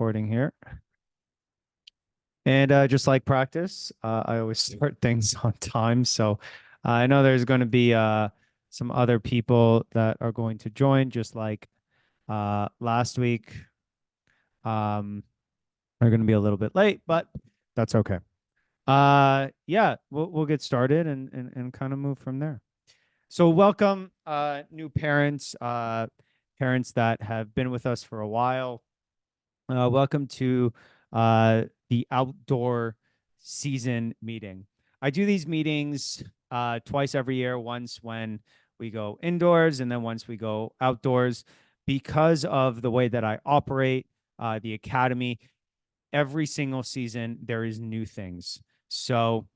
recording here. And just like practice, I always start things on time. So I know there's going to be some other people that are going to join, just like last week. Are going to be a little bit late, but that's okay. Yeah, we'll get started and kind of move from there. So welcome, new parents, parents that have been with us for a while. Welcome to the outdoor season meeting. I do these meetings twice every year, once when we go indoors and then once we go outdoors. Because of the way that I operate the academy, every single season there is new things. So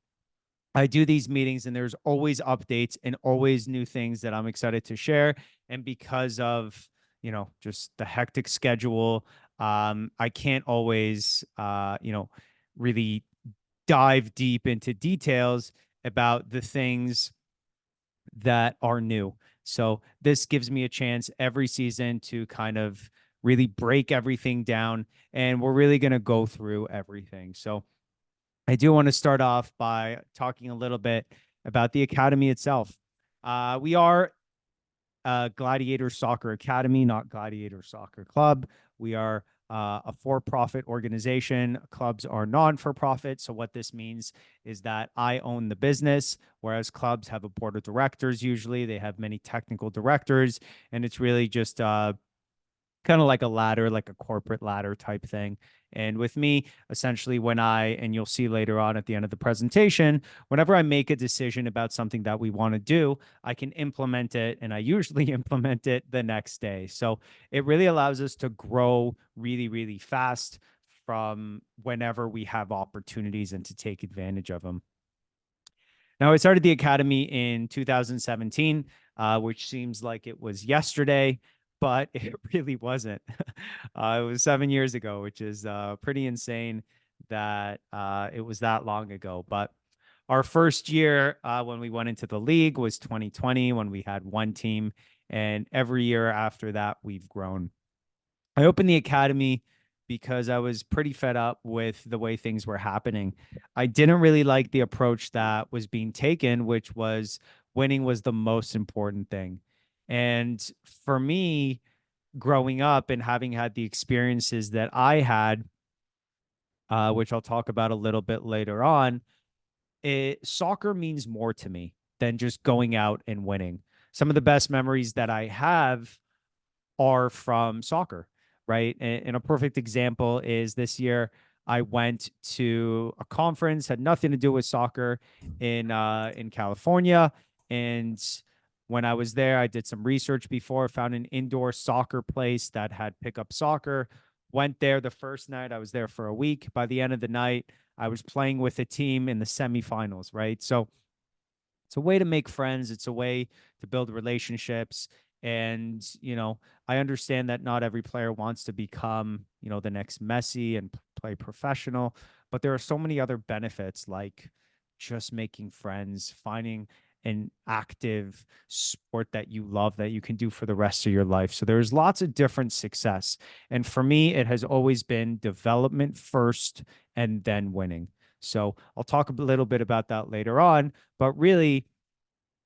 I do these meetings and there's always updates and always new things that I'm excited to share. And because of, just the hectic schedule, I can't always, really dive deep into details about the things that are new. So this gives me a chance every season to kind of really break everything down. And we're really going to go through everything. So I do want to start off by talking a little bit about the academy itself. We are Gladiator Soccer Academy, not Gladiator Soccer Club. We are a for-profit organization. Clubs are non-for-profit. So what this means is that I own the business, whereas clubs have a board of directors. Usually they have many technical directors, and it's really just kind of like a ladder, like a corporate ladder type thing. And with me, essentially, and you'll see later on at the end of the presentation, whenever I make a decision about something that we want to do, I can implement it. And I usually implement it the next day. So it really allows us to grow really, really fast from whenever we have opportunities and to take advantage of them. Now, I started the academy in 2017, which seems like it was yesterday, but it really wasn't. It was 7 years ago, which is pretty insane that it was that long ago. But our first year when we went into the league was 2020, when we had one team. And every year after that, we've grown. I opened the academy because I was pretty fed up with the way things were happening. I didn't really like the approach that was being taken, which was winning was the most important thing. And for me, growing up and having had the experiences that I had, which I'll talk about a little bit later on, soccer means more to me than just going out and winning. Some of the best memories that I have are from soccer, right? And a perfect example is this year I went to a conference, had nothing to do with soccer in California. And when I was there, I did some research before, found an indoor soccer place that had pickup soccer. Went there the first night. I was there for a week. By the end of the night, I was playing with a team in the semifinals, right? So it's a way to make friends. It's a way to build relationships. And, I understand that not every player wants to become, the next Messi and play professional, but there are so many other benefits like just making friends, finding an active sport that you love that you can do for the rest of your life. So there's lots of different success. And for me, it has always been development first and then winning. So I'll talk a little bit about that later on, but really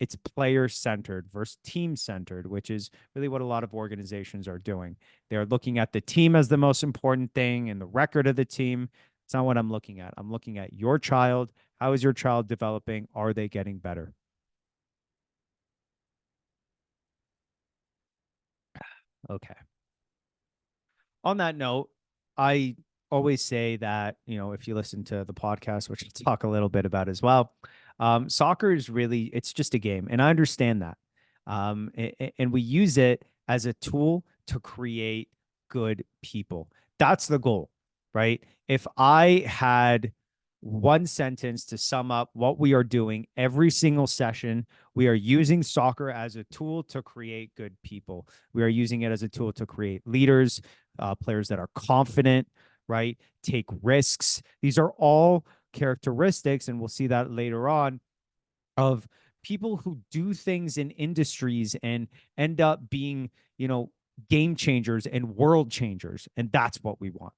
it's player centered versus team centered, which is really what a lot of organizations are doing. They're looking at the team as the most important thing and the record of the team. It's not what I'm looking at. I'm looking at your child. How is your child developing? Are they getting better? Okay. On that note, I always say that, if you listen to the podcast, which I'll talk a little bit about as well, soccer is really, it's just a game. And I understand that. And we use it as a tool to create good people. That's the goal, right? If I had one sentence to sum up what we are doing every single session, we are using soccer as a tool to create good people. We are using it as a tool to create leaders, players that are confident, right? Take risks. These are all characteristics, and we'll see that later on, of people who do things in industries and end up being, game changers and world changers. And that's what we want.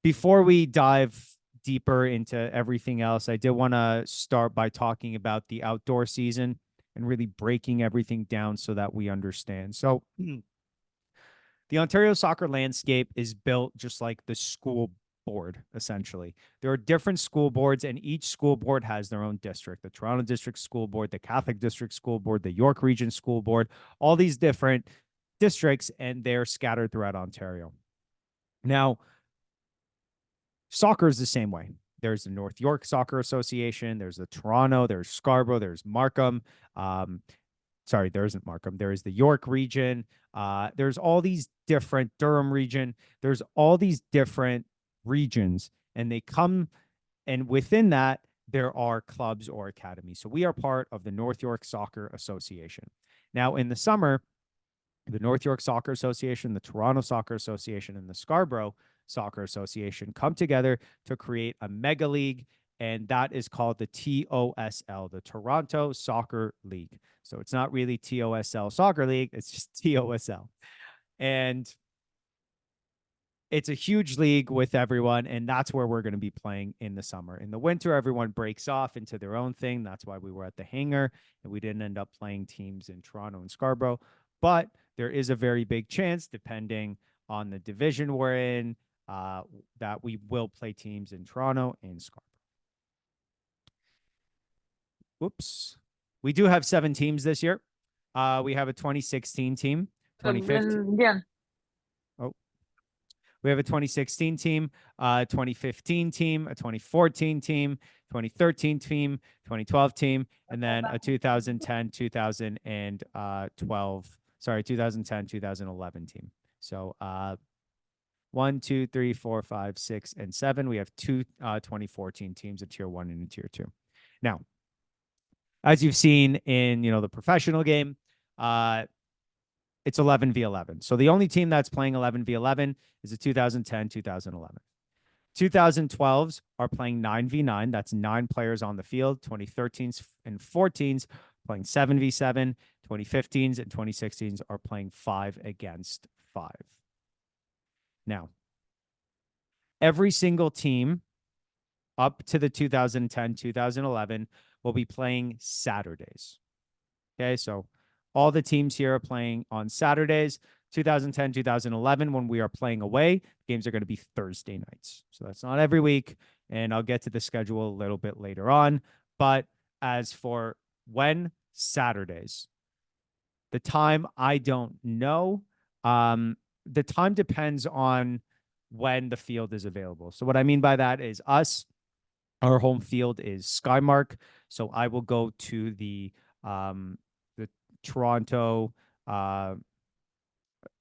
before we dive deeper into everything else, I did want to start by talking about the outdoor season and really breaking everything down so that we understand. So, the Ontario soccer landscape is built just like the school board, essentially. There are different school boards, and each school board has their own district: the Toronto District School Board, the Catholic District School Board, the York Region School Board, all these different districts, and they're scattered throughout Ontario. Now, soccer is the same way. There's the North York Soccer Association, there's the Toronto, there's Scarborough, there's Markham. Sorry, there isn't Markham. There is the York region. There's all these different Durham region. There's all these different regions, and they come, and within that, there are clubs or academies. So we are part of the North York Soccer Association. Now, in the summer, the North York Soccer Association, the Toronto Soccer Association, and the Scarborough Soccer Association come together to create a mega league, and that is called the TOSL, the Toronto Soccer League. So it's not really TOSL Soccer League, it's just TOSL. And it's a huge league with everyone, and that's where we're going to be playing in the summer. In the winter, everyone breaks off into their own thing. That's why we were at the hangar, and we didn't end up playing teams in Toronto and Scarborough. But there is a very big chance, depending on the division we're in, that we will play teams in Toronto and Scarborough. Whoops. We do have 7 teams this year. We have a 2016 team, 2015. Yeah. Oh, we have a 2016 team, 2015 team, a 2014 team, 2013 team, 2012 team, and then a 2010, 2012, sorry, 2010, 2011 team. So 1, 2, 3, 4, 5, 6, and 7. We have 2 2014 teams, a tier 1 and a tier 2. Now, as you've seen in the professional game, it's 11v11. So the only team that's playing 11v11 is the 2010, 2011. 2012s are playing 9v9. That's 9 players on the field. 2013s and 14s playing 7v7. 2015s and 2016s are playing 5 against 5. Now, every single team up to the 2010, 2011 will be playing Saturdays. Okay, so all the teams here are playing on Saturdays. 2010, 2011, when we are playing away, games are going to be Thursday nights. So that's not every week, and I'll get to the schedule a little bit later on. But as for when, Saturdays. The time, I don't know. The time depends on when the field is available. So what I mean by that is our home field is Skymark. So I will go to the Toronto. I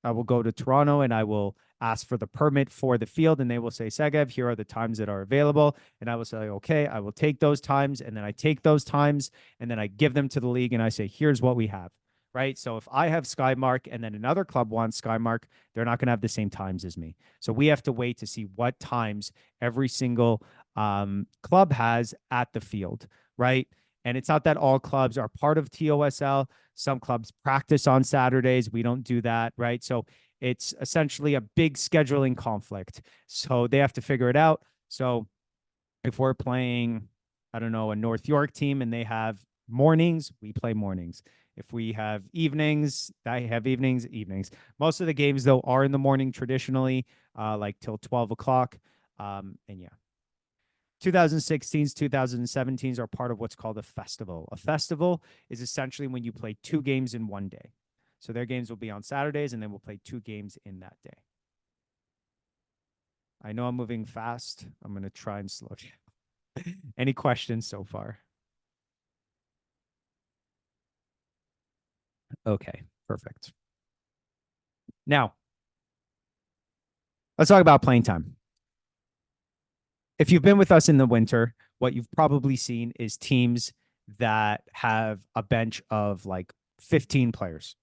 will go to Toronto and I will ask for the permit for the field, and they will say, Segev, here are the times that are available. And I will say, okay, I will take those times. And then I take those times and then I give them to the league and I say, here's what we have. Right. So if I have Skymark and then another club wants Skymark, they're not going to have the same times as me. So we have to wait to see what times every single club has at the field. Right. And it's not that all clubs are part of TOSL. Some clubs practice on Saturdays. We don't do that. Right. So it's essentially a big scheduling conflict. So they have to figure it out. So if we're playing, I don't know, a North York team and they have mornings, we play mornings. If we have evenings, I have evenings. Most of the games, though, are in the morning traditionally, like till 12 o'clock. And yeah. 2016s, 2017s are part of what's called a festival. A festival is essentially when you play 2 games in one day. So their games will be on Saturdays, and then we'll play 2 games in that day. I know I'm moving fast. I'm going to try and slow down. Any questions so far? Okay, perfect. Now, let's talk about playing time. If you've been with us in the winter, what you've probably seen is teams that have a bench of like 15 players.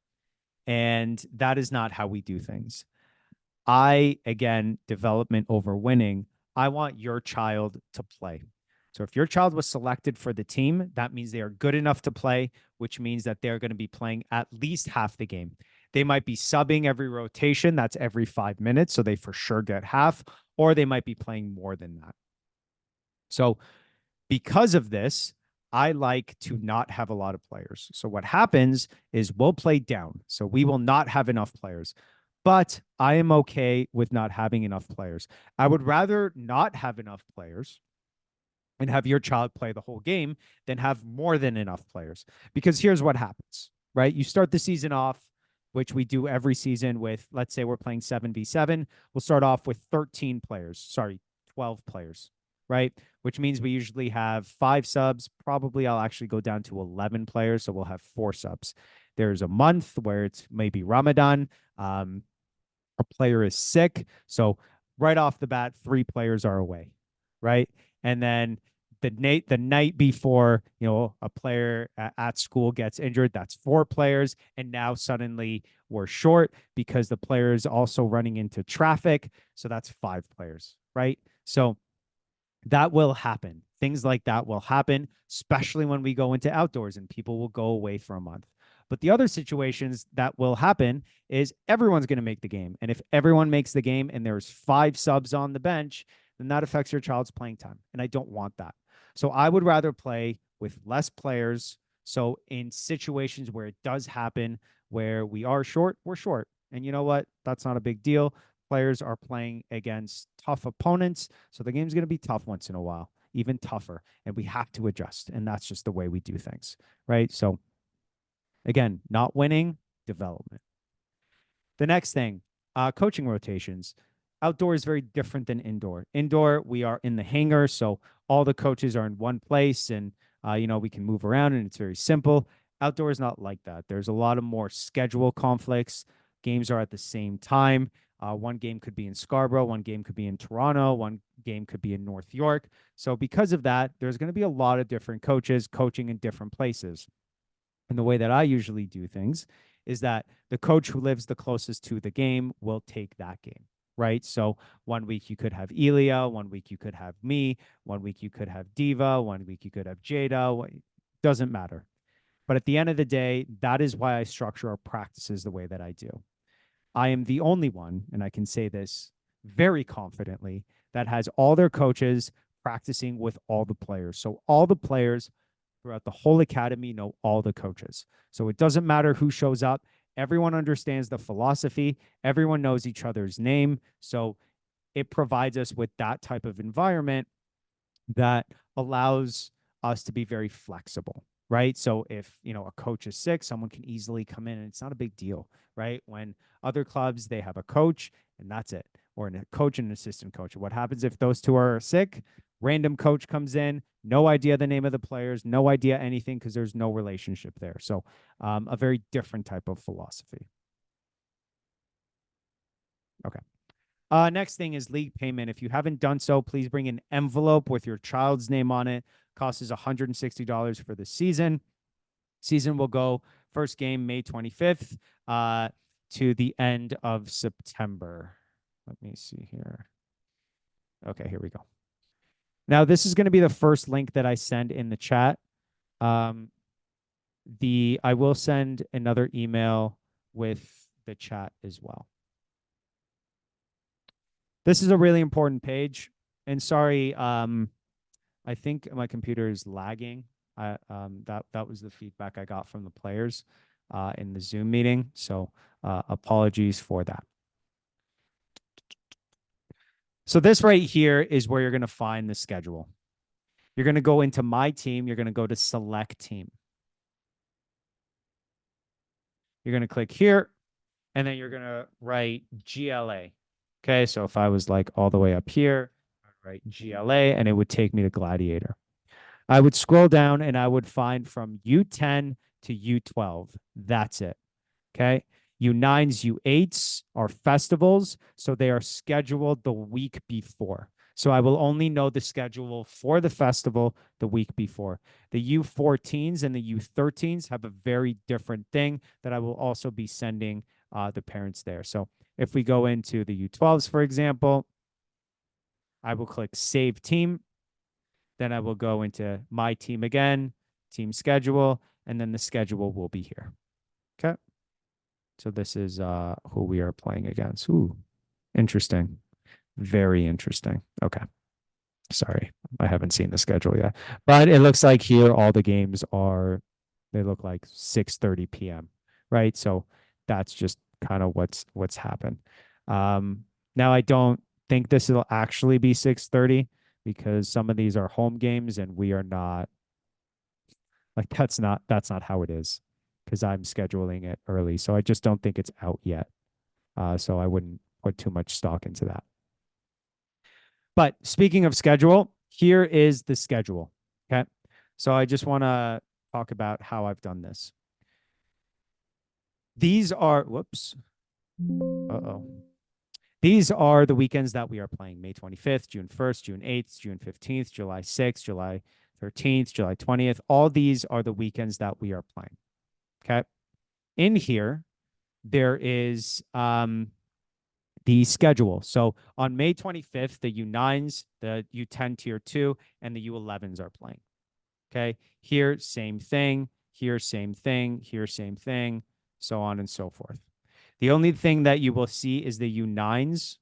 And that is not how we do things. Again, development over winning. I want your child to play. So if your child was selected for the team, that means they are good enough to play, which means that they're going to be playing at least half the game. They might be subbing every rotation. That's every 5 minutes. So they for sure get half. or they might be playing more than that. So because of this, I like to not have a lot of players. So what happens is we'll play down. So we will not have enough players. But I am okay with not having enough players. I would rather not have enough players and have your child play the whole game than have more than enough players. Because here's what happens, right? You start the season off, which we do every season with, let's say we're playing 7v7. We'll start off with 13 players, sorry, 12 players, right? Which means we usually have 5 subs. Probably I'll actually go down to 11 players. So we'll have 4 subs. There's a month where it's maybe Ramadan. A player is sick. So right off the bat, 3 players are away, right? And then the night before, a player at school gets injured, that's 4 players. And now suddenly we're short because the player is also running into traffic. So that's 5 players, right? So that will happen. Things like that will happen, especially when we go into outdoors and people will go away for a month. But the other situations that will happen is everyone's going to make the game. And if everyone makes the game and there's 5 subs on the bench, then that affects your child's playing time. And I don't want that. So I would rather play with less players. So in situations where it does happen, where we are short, we're short. And you know what? That's not a big deal. Players are playing against tough opponents. So the game's going to be tough once in a while, even tougher. And we have to adjust. And that's just the way we do things, right? So again, not winning, development. The next thing, coaching rotations. Outdoor is very different than indoor. Indoor, we are in the hangar, so all the coaches are in one place, and we can move around, and it's very simple. Outdoor is not like that. There's a lot of more schedule conflicts. Games are at the same time. One game could be in Scarborough, one game could be in Toronto, one game could be in North York. So because of that, there's going to be a lot of different coaches coaching in different places. And the way that I usually do things is that the coach who lives the closest to the game will take that game, right? So one week you could have Elia, one week you could have me, one week you could have Diva, one week you could have Jada. Doesn't matter. But at the end of the day, that is why I structure our practices the way that I do. I am the only one, and I can say this very confidently, that has all their coaches practicing with all the players. So all the players throughout the whole academy know all the coaches. So it doesn't matter who shows up. Everyone understands the philosophy. Everyone knows each other's name. So it provides us with that type of environment that allows us to be very flexible, right? So if, a coach is sick, someone can easily come in and it's not a big deal, right? When other clubs, they have a coach and that's it, or a coach and an assistant coach. What happens if those 2 are sick? Random coach comes in, no idea the name of the players, no idea anything because there's no relationship there. So a very different type of philosophy. Okay. Next thing is league payment. If you haven't done so, please bring an envelope with your child's name on it. Cost is $160 for the season. Season will go first game May 25th to the end of September. Let me see here. Okay, here we go. Now, this is going to be the first link that I send in the chat. I will send another email with the chat as well. This is a really important page. And sorry, I think my computer is lagging. That was the feedback I got from the players in the Zoom meeting. So apologies for that. So this right here is where you're going to find the schedule. You're going to go into My Team. You're going to go to Select Team. You're going to click here, and then you're going to write GLA. Okay, so if I was like all the way up here, I'd write GLA, and it would take me to Gladiator. I would scroll down, and I would find from U10 to U12. That's it. Okay. U9s, U8s are festivals, so they are scheduled the week before. So I will only know the schedule for the festival the week before. The U14s and the U13s have a very different thing that I will also be sending the parents there. So if we go into the U12s, for example, I will click Save Team. Then I will go into My Team again, Team Schedule, and then the schedule will be here. Okay. So this is who we are playing against. Ooh, interesting. Very interesting. Okay. Sorry, I haven't seen the schedule yet. But it looks like here all the games are they look like 6:30 p.m. Right? So that's just kind of what's happened. Now I don't think this will actually be 6:30 because some of these are home games and we are not like that's not how it is because I'm scheduling it early. So I just don't think it's out yet. So I wouldn't put too much stock into that. But speaking of schedule, here is the schedule. Okay. So I just want to talk about how I've done this. These are, whoops. Uh-oh. These are the weekends that we are playing: May 25th, June 1st, June 8th, June 15th, July 6th, July 13th, July 20th. All these are the weekends that we are playing. Okay. In here, there is the schedule. So on May 25th, the U9s, the U10 Tier 2, and the U11s are playing. Okay. Here, same thing. Here, same thing. Here, same thing. So on and so forth. The only thing that you will see is the U9s,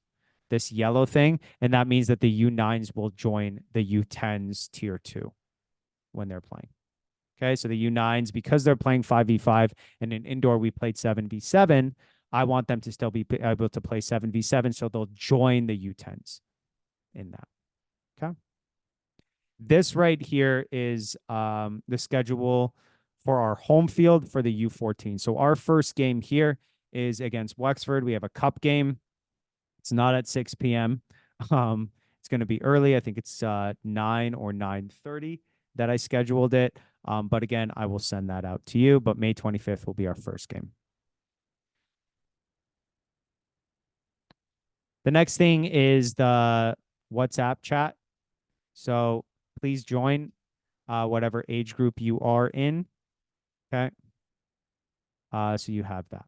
this yellow thing. And that means that the U9s will join the U10s Tier 2 when they're playing. Okay. So the U9s, because they're playing 5v5 and in indoor we played 7v7, I want them to still be able to play 7v7. So they'll join the U10s in that. Okay. This right here is the schedule for our home field for the U14. So our first game here is against Wexford. We have a cup game. It's not at 6 p.m. It's going to be early. I think it's 9 or 9:30 that I scheduled it. But again, I will send that out to you. But May 25th will be our first game. The next thing is the WhatsApp chat. So please join whatever age group you are in. Okay. So you have that.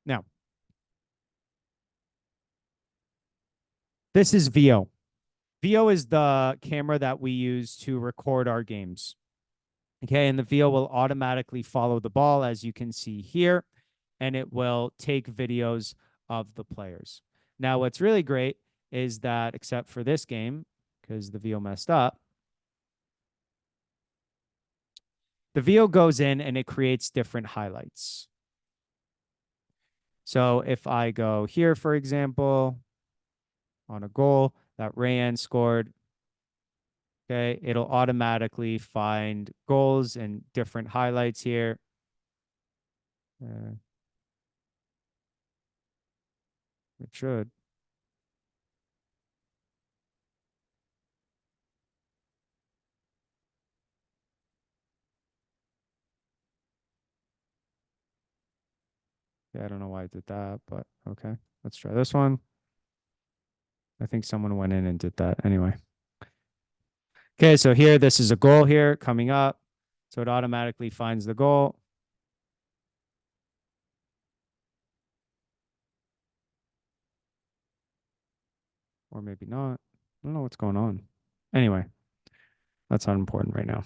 Now, this is VO. VO is the camera that we use to record our games. Okay, and the VO will automatically follow the ball, as you can see here, and it will take videos of the players. Now, what's really great is that, except for this game, because the VO messed up, the VO goes in and it creates different highlights. So if I go here, for example, on a goal that Rayan scored, okay, it'll automatically find goals and different highlights here. It should. Yeah, I don't know why I did that, but okay. Let's try this one. I think someone went in and did that anyway. Okay, so here, this is a goal here coming up. So it automatically finds the goal. Or maybe not. I don't know what's going on. Anyway, that's not important right now.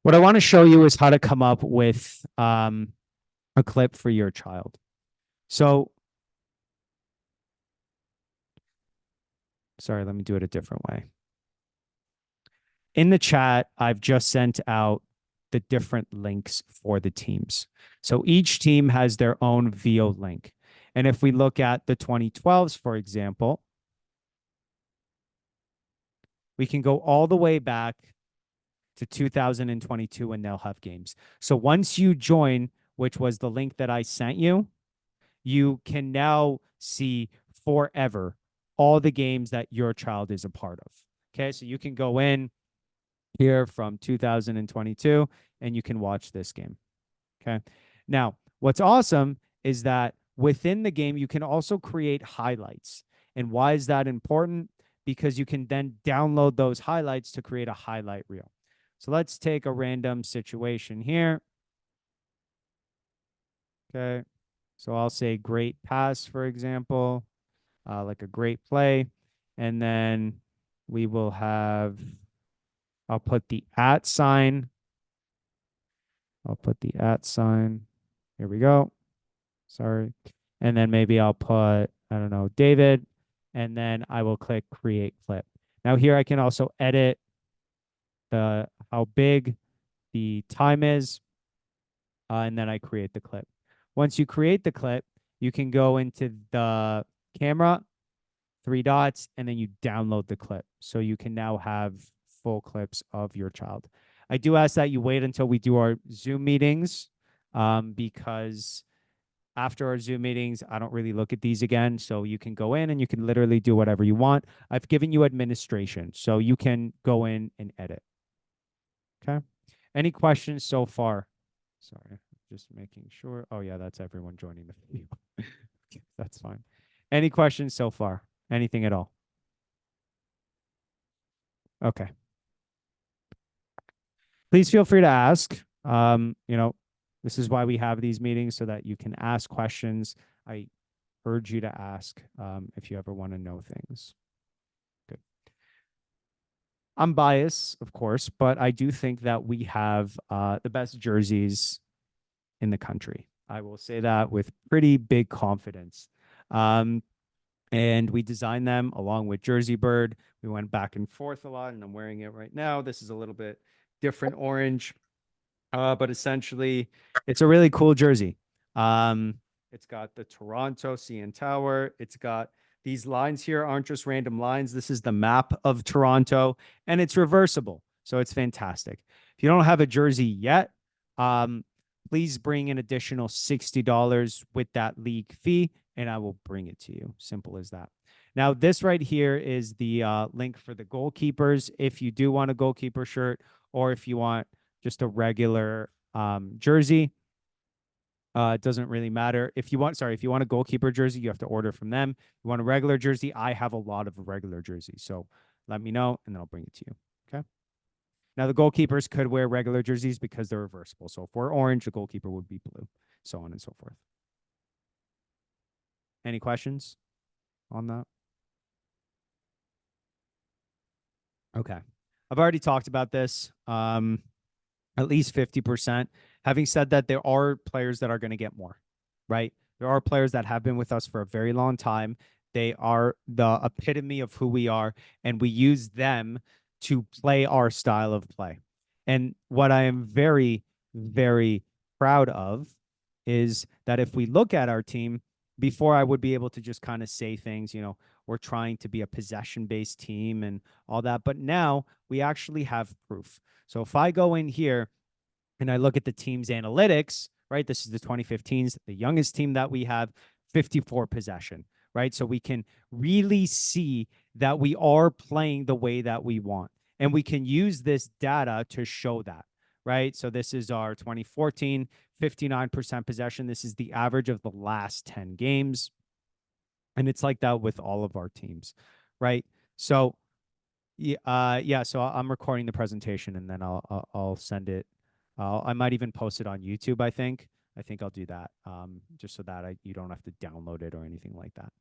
What I want to show you is how to come up with a clip for your child. So, sorry, let me do it a different way. In the chat, I've just sent out the different links for the teams. So each team has their own VO link. And if we look at the 2012s, for example, we can go all the way back to 2022 and they'll have games. So once you join, which was the link that I sent you, you can now see forever all the games that your child is a part of. Okay, so you can go in here from 2022 and you can watch this game. Okay, now what's awesome is that within the game, you can also create highlights. And why is that important? Because you can then download those highlights to create a highlight reel. So let's take a random situation here. Okay. So I'll say great pass, for example, like a great play. And then we will have I'll put the @ sign. I'll put the @ sign. Here we go. Sorry. And then maybe I'll put, I don't know, David, and then I will click create clip. Now here I can also edit the how big the time is, and then I create the clip. Once you create the clip, you can go into the camera, 3 dots, and then you download the clip. So you can now have full clips of your child. I do ask that you wait until we do our Zoom meetings, because after our Zoom meetings, I don't really look at these again. So you can go in and you can literally do whatever you want. I've given you administration, so you can go in and edit. Okay. Any questions so far? Sorry, just making sure. Oh, yeah, that's everyone joining the video. Okay, that's fine. Any questions so far? Anything at all? Okay. Please feel free to ask. This is why we have these meetings, so that you can ask questions. I urge you to ask if you ever want to know things. Good. I'm biased, of course, but I do think that we have the best jerseys in the country. I will say that with pretty big confidence. And we designed them along with Jersey Bird. We went back and forth a lot, and I'm wearing it right now. This is a little bit different orange, but essentially, it's a really cool jersey. It's got the Toronto CN Tower. It's got these lines here aren't just random lines. This is the map of Toronto, and it's reversible, so it's fantastic. If you don't have a jersey yet, please bring an additional $60 with that league fee, and I will bring it to you. Simple as that. Now, this right here is the link for the goalkeepers. If you do want a goalkeeper shirt, or if you want just a regular jersey, it doesn't really matter. If you want a goalkeeper jersey, you have to order from them. If you want a regular jersey, I have a lot of regular jerseys. So let me know, and then I'll bring it to you. Okay. Now, the goalkeepers could wear regular jerseys because they're reversible. So if we're orange, the goalkeeper would be blue, so on and so forth. Any questions on that? Okay. I've already talked about this, at least 50%. Having said that, there are players that are going to get more, right? There are players that have been with us for a very long time. They are the epitome of who we are, and we use them to play our style of play. And what I am very, very proud of is that if we look at our team, before I would be able to just kind of say things, we're trying to be a possession-based team and all that. But now we actually have proof. So if I go in here and I look at the team's analytics, right? This is the 2015s, the youngest team that we have, 54 possession, right? So we can really see that we are playing the way that we want. And we can use this data to show that, right? So this is our 2014, 59% possession. This is the average of the last 10 games. And it's like that with all of our teams, right? So yeah, so I'm recording the presentation, and then I'll send it. I might even post it on YouTube, I think. I'll do that, just so that you don't have to download it or anything like that.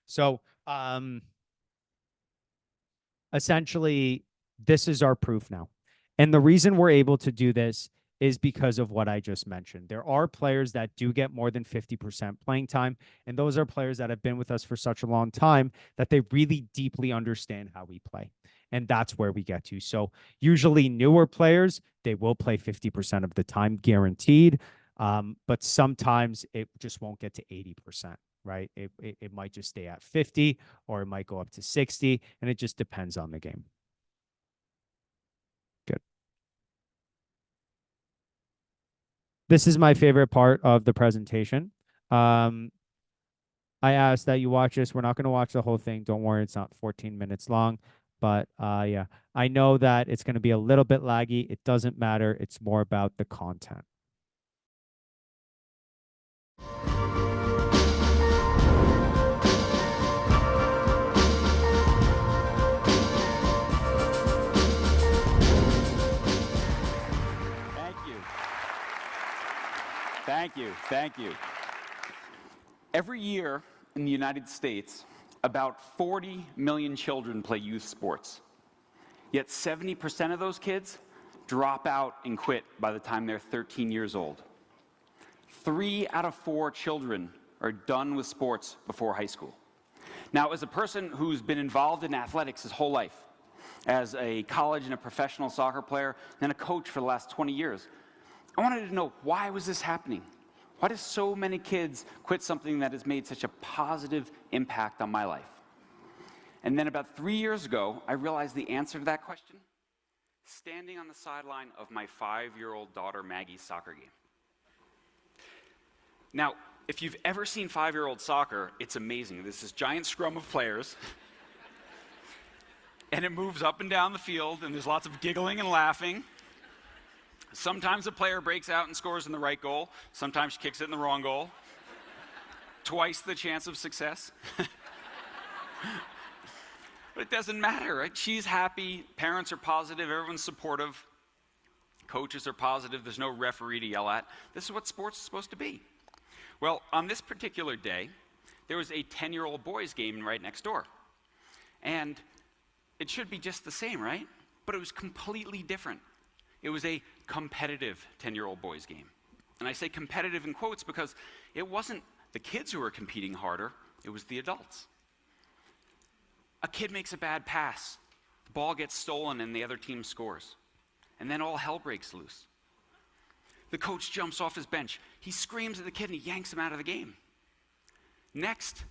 So essentially, this is our proof now. And the reason we're able to do this is because of what I just mentioned. There are players that do get more than 50% playing time, and those are players that have been with us for such a long time that they really deeply understand how we play. And that's where we get to. So usually newer players, they will play 50% of the time, guaranteed. But sometimes it just won't get to 80%, right? It might just stay at 50, or it might go up to 60, and it just depends on the game. Good. This is my favorite part of the presentation. I ask that you watch this. We're not going to watch the whole thing. Don't worry, it's not 14 minutes long. But yeah, I know that it's going to be a little bit laggy. It doesn't matter. It's more about the content. Thank you. Every year in the United States, about 40 million children play youth sports. Yet 70% of those kids drop out and quit by the time they're 13 years old. 3 out of 4 children are done with sports before high school. Now, as a person who's been involved in athletics his whole life, as a college and a professional soccer player, and a coach for the last 20 years, I wanted to know, why was this happening? Why do so many kids quit something that has made such a positive impact on my life? And then about 3 years ago, I realized the answer to that question standing on the sideline of my 5-year-old daughter Maggie's soccer game. Now, if you've ever seen 5-year-old soccer, it's amazing. There's this giant scrum of players, and it moves up and down the field, and there's lots of giggling and laughing. Sometimes a player breaks out and scores in the right goal. Sometimes she kicks it in the wrong goal. Twice the chance of success. But it doesn't matter, right? She's happy, parents are positive, everyone's supportive, coaches are positive, there's no referee to yell at. This is what sports is supposed to be. Well, on this particular day, there was a 10-year-old boys game right next door. And it should be just the same, right? But it was completely different. It was a competitive 10-year-old boys game. And I say competitive in quotes because it wasn't the kids who were competing harder, it was the adults. A kid makes a bad pass, the ball gets stolen and the other team scores. And then all hell breaks loose. The coach jumps off his bench, he screams at the kid and he yanks him out of the game. Next,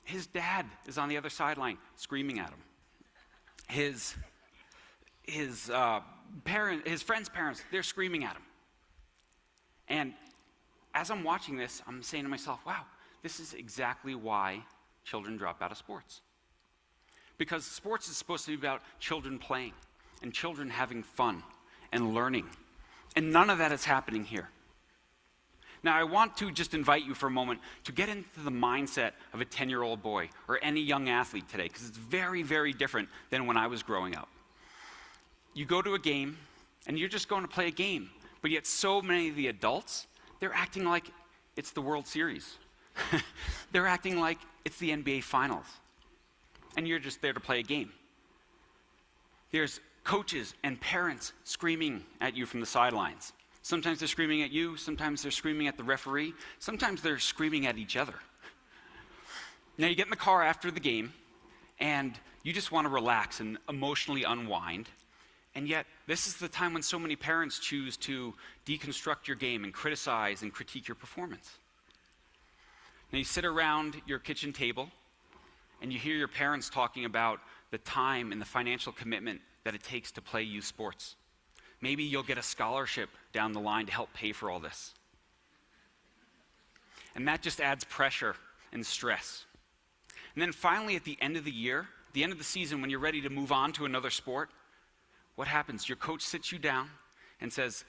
his dad is on the other sideline screaming at him. His friend's parents, they're screaming at him. And as I'm watching this, I'm saying to myself, wow, this is exactly why children drop out of sports. Because sports is supposed to be about children playing and children having fun and learning. And none of that is happening here. Now, I want to just invite you for a moment to get into the mindset of a 10-year-old boy or any young athlete today, because it's very, very different than when I was growing up. You go to a game, and you're just going to play a game, but yet so many of the adults, they're acting like it's the World Series. They're acting like it's the NBA Finals, and you're just there to play a game. There's coaches and parents screaming at you from the sidelines. Sometimes they're screaming at you, sometimes they're screaming at the referee, sometimes they're screaming at each other. Now you get in the car after the game, and you just want to relax and emotionally unwind, and yet this is the time when so many parents choose to deconstruct your game and criticize and critique your performance. Now you sit around your kitchen table, and you hear your parents talking about the time and the financial commitment that it takes to play youth sports. Maybe you'll get a scholarship down the line to help pay for all this. And that just adds pressure and stress. And then finally, at the end of the year, the end of the season, when you're ready to move on to another sport, what happens? Your coach sits you down and says,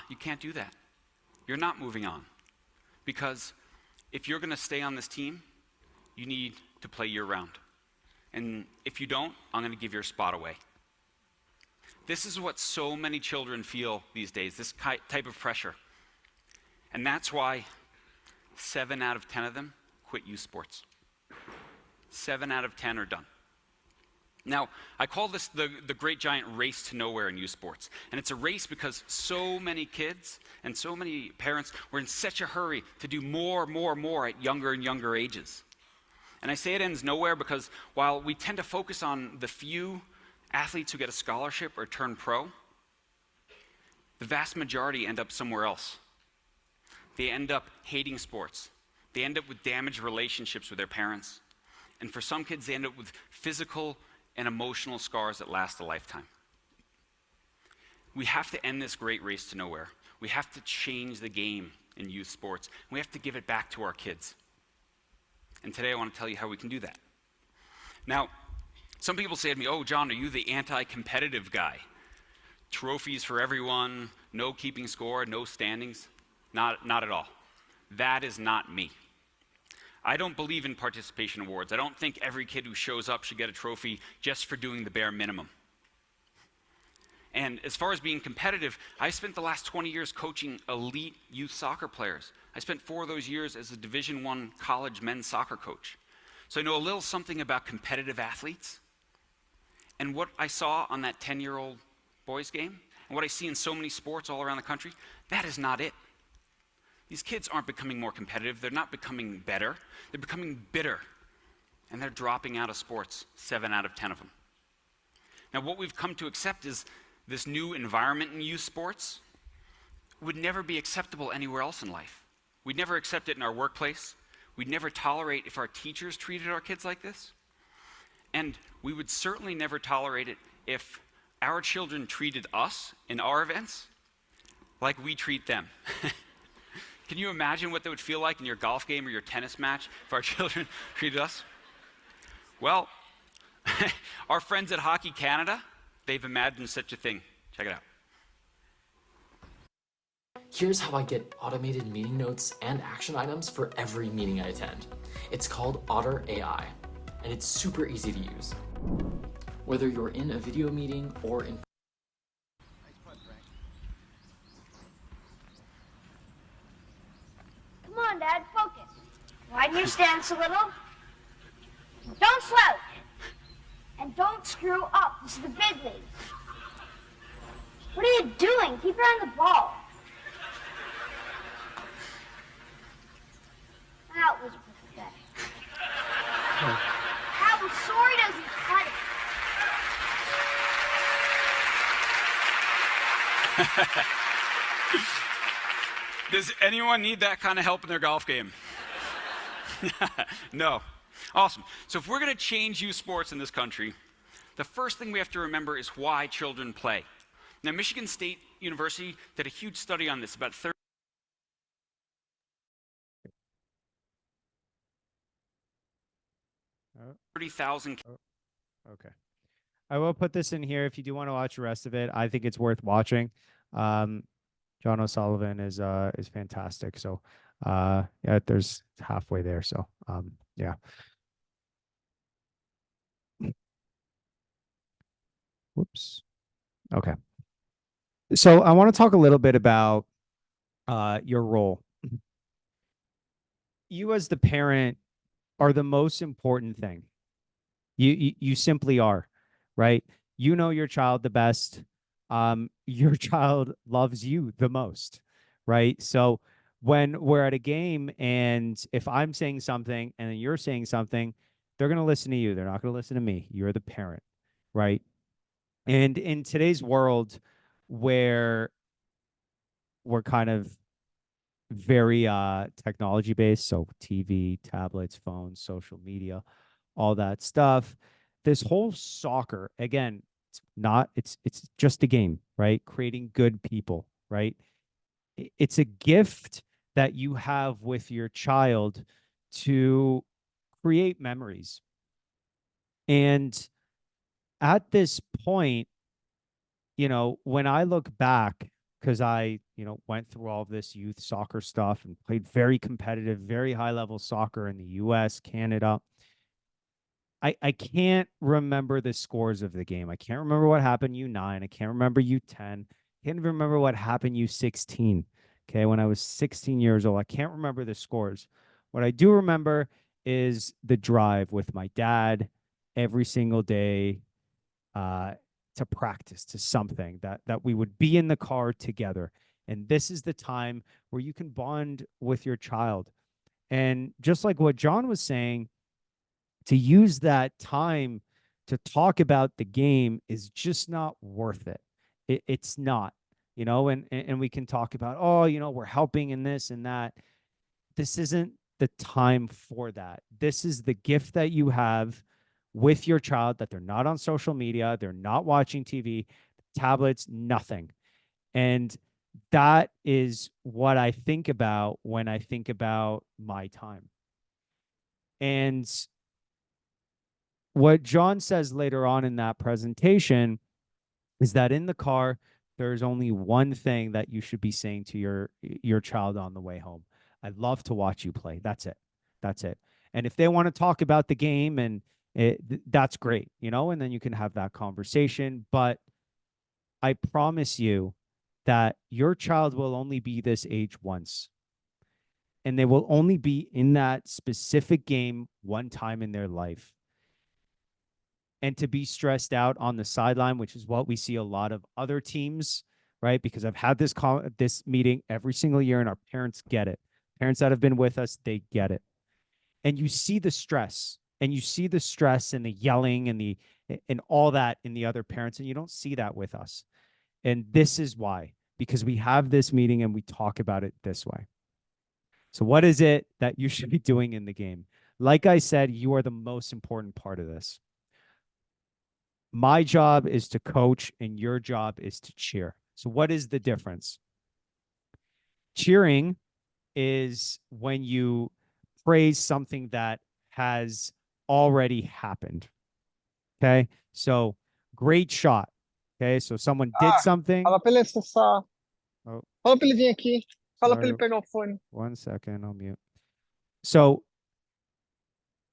you can't do that. You're not moving on. Because if you're going to stay on this team, you need to play year-round. And if you don't, I'm going to give your spot away. This is what so many children feel these days, this type of pressure. And that's why 7 out of 10 of them quit youth sports. 7 out of 10 are done. Now, I call this the great giant race to nowhere in youth sports. And it's a race because so many kids and so many parents were in such a hurry to do more at younger and younger ages. And I say it ends nowhere because while we tend to focus on the few athletes who get a scholarship or turn pro, the vast majority end up somewhere else. They end up hating sports. They end up with damaged relationships with their parents. And for some kids, they end up with physical and emotional scars that last a lifetime. We have to end this great race to nowhere. We have to change the game in youth sports. We have to give it back to our kids. And today I want to tell you how we can do that. Now, some people say to me, oh, John, are you the anti-competitive guy? Trophies for everyone, no keeping score, no standings. Not at all. That is not me. I don't believe in participation awards. I don't think every kid who shows up should get a trophy just for doing the bare minimum. And as far as being competitive, I spent the last 20 years coaching elite youth soccer players. I spent 4 of those years as a Division I college men's soccer coach. So I know a little something about competitive athletes. And what I saw on that 10-year-old boys game, and what I see in so many sports all around the country, that is not it. These kids aren't becoming more competitive. They're not becoming better. They're becoming bitter. And they're dropping out of sports, 7 out of 10 of them. Now, what we've come to accept is this new environment in youth sports would never be acceptable anywhere else in life. We'd never accept it in our workplace. We'd never tolerate if our teachers treated our kids like this. And we would certainly never tolerate it if our children treated us in our events like we treat them. Can you imagine what that would feel like in your golf game or your tennis match if our children treated us? Well, our friends at Hockey Canada, they've imagined such a thing. Check it out. Here's how I get automated meeting notes and action items for every meeting I attend. It's called Otter AI, and it's super easy to use. Whether you're in a video meeting or in Come on, Dad, focus. Widen your stance a little. Don't slouch. And don't screw up. This is the big league. What are you doing? Keep your eye on the ball. That was pathetic. That was sorry doesn't cut it. Does anyone need that kind of help in their golf game? No. Awesome. So if we're going to change youth sports in this country, the first thing we have to remember is why children play. Now, Michigan State University did a huge study on this, about 30,000. Okay. I will put this in here if you do want to watch the rest of it. I think it's worth watching. John O'Sullivan is fantastic. So yeah, there's halfway there. So yeah. Whoops. Okay. So I want to talk a little bit about your role. You as the parent are the most important thing. You simply are, right? You know your child the best. Your child loves you the most, right? So when we're at a game and if I'm saying something and then you're saying something, they're going to listen to you. They're not going to listen to me. You're the parent, right? And in today's world where we're kind of very technology based, so TV, tablets, phones, social media, all that stuff, this whole soccer, again, it's just a game, right? Creating good people, right? It's a gift that you have with your child to create memories. And at this point, you know, when I look back, because I, you know, went through all of this youth soccer stuff and played very competitive, very high level soccer in the US, Canada. I can't remember the scores of the game. I can't remember what happened U9. I can't remember U10. I can't even remember what happened U16. Okay, when I was 16 years old, I can't remember the scores. What I do remember is the drive with my dad every single day to practice to something that we would be in the car together. And this is the time where you can bond with your child. And just like what John was saying, to use that time to talk about the game is just not worth it. It's not, you know, and we can talk about, oh, you know, we're helping in this and that. This isn't the time for that. This is the gift that you have with your child, that they're not on social media, they're not watching TV, tablets, nothing. And that is what I think about when I think about my time. And what John says later on in that presentation is that in the car, there's only one thing that you should be saying to your child on the way home. I'd love to watch you play. That's it. That's it. And if they want to talk about the game, and that's great, you know, and then you can have that conversation. But I promise you that your child will only be this age once. And they will only be in that specific game one time in their life. and to be stressed out on the sideline, which is what we see a lot of other teams, right? Because I've had this meeting every single year, and our parents get it. Parents that have been with us, they get it. And you see the stress, and you see the stress and the yelling and all that in the other parents, and you don't see that with us. And this is why, because we have this meeting and we talk about it this way. So, what is it that you should be doing in the game? Like I said, you are the most important part of this. My job is to coach, and your job is to cheer. So, what is the difference? Cheering is when you praise something that has already happened. Okay. So, great shot. Okay. So, someone did something. Fala pra ele acessar. Oh, Fala pra ele vir aqui. Fala pra sorry. ele pegar o fone. 1 second. I'll mute. So,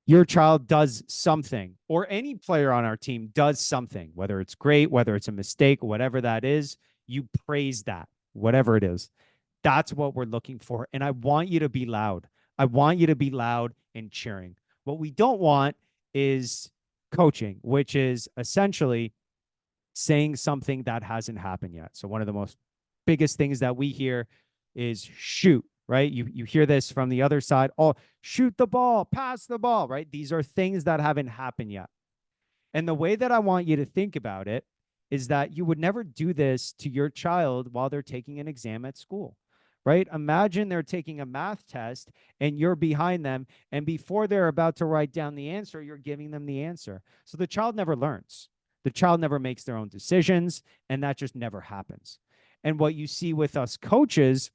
your child does something, or any player on our team does something, whether it's great, whether it's a mistake, whatever that is, you praise that, whatever it is. That's what we're looking for. And I want you to be loud. I want you to be loud and cheering. What we don't want is coaching, which is essentially saying something that hasn't happened yet. So one of the most biggest things that we hear is shoot, right? You hear this from the other side. Oh, shoot the ball, pass the ball, right? These are things that haven't happened yet. And the way that I want you to think about it is that you would never do this to your child while they're taking an exam at school, right? Imagine they're taking a math test and you're behind them, and before they're about to write down the answer, you're giving them the answer. So the child never learns. The child never makes their own decisions, and that just never happens. And what you see with us coaches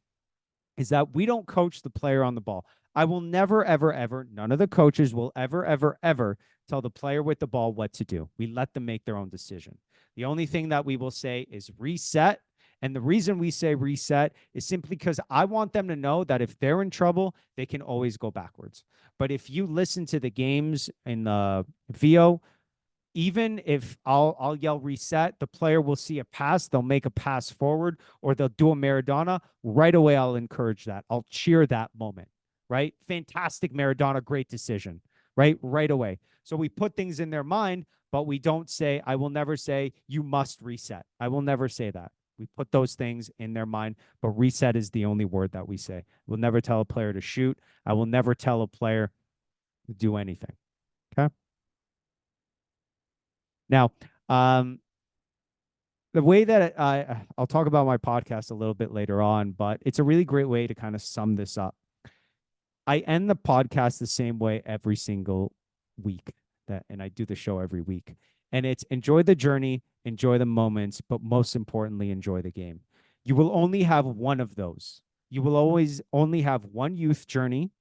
is that we don't coach the player on the ball. I will never, ever, ever, none of the coaches will ever, ever, ever tell the player with the ball what to do. We let them make their own decision. The only thing that we will say is reset. And the reason we say reset is simply because I want them to know that if they're in trouble, they can always go backwards. But if you listen to the games in the VO, even if I'll yell reset, the player will see a pass, they'll make a pass forward, or they'll do a Maradona. Right away, I'll encourage that. I'll cheer that moment, right? Fantastic Maradona, great decision, right? Right away. So we put things in their mind, but we don't say, I will never say, you must reset. I will never say that. We put those things in their mind, but reset is the only word that we say. We'll never tell a player to shoot. I will never tell a player to do anything. Okay. Now, the way that I'll talk about my podcast a little bit later on, but it's a really great way to kind of sum this up. I end the podcast the same way every single week, and I do the show every week. And it's enjoy the journey, enjoy the moments, but most importantly, enjoy the game. You will only have one of those. You will always only have one youth journey.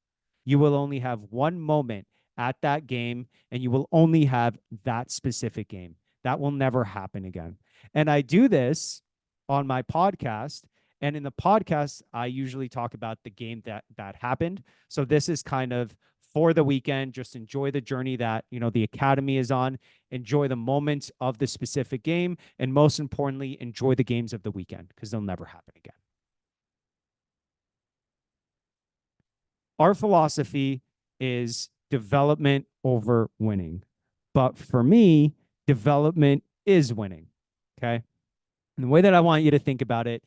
You will only have one moment at that game, and you will only have that specific game. That will never happen again. And I do this on my podcast. And in the podcast, I usually talk about the game that happened. So this is kind of for the weekend. Just enjoy the journey that the academy is on. Enjoy the moments of the specific game, and most importantly, enjoy the games of the weekend, because they'll never happen again. Our philosophy is development over winning. But for me, development is winning. Okay. And the way that I want you to think about it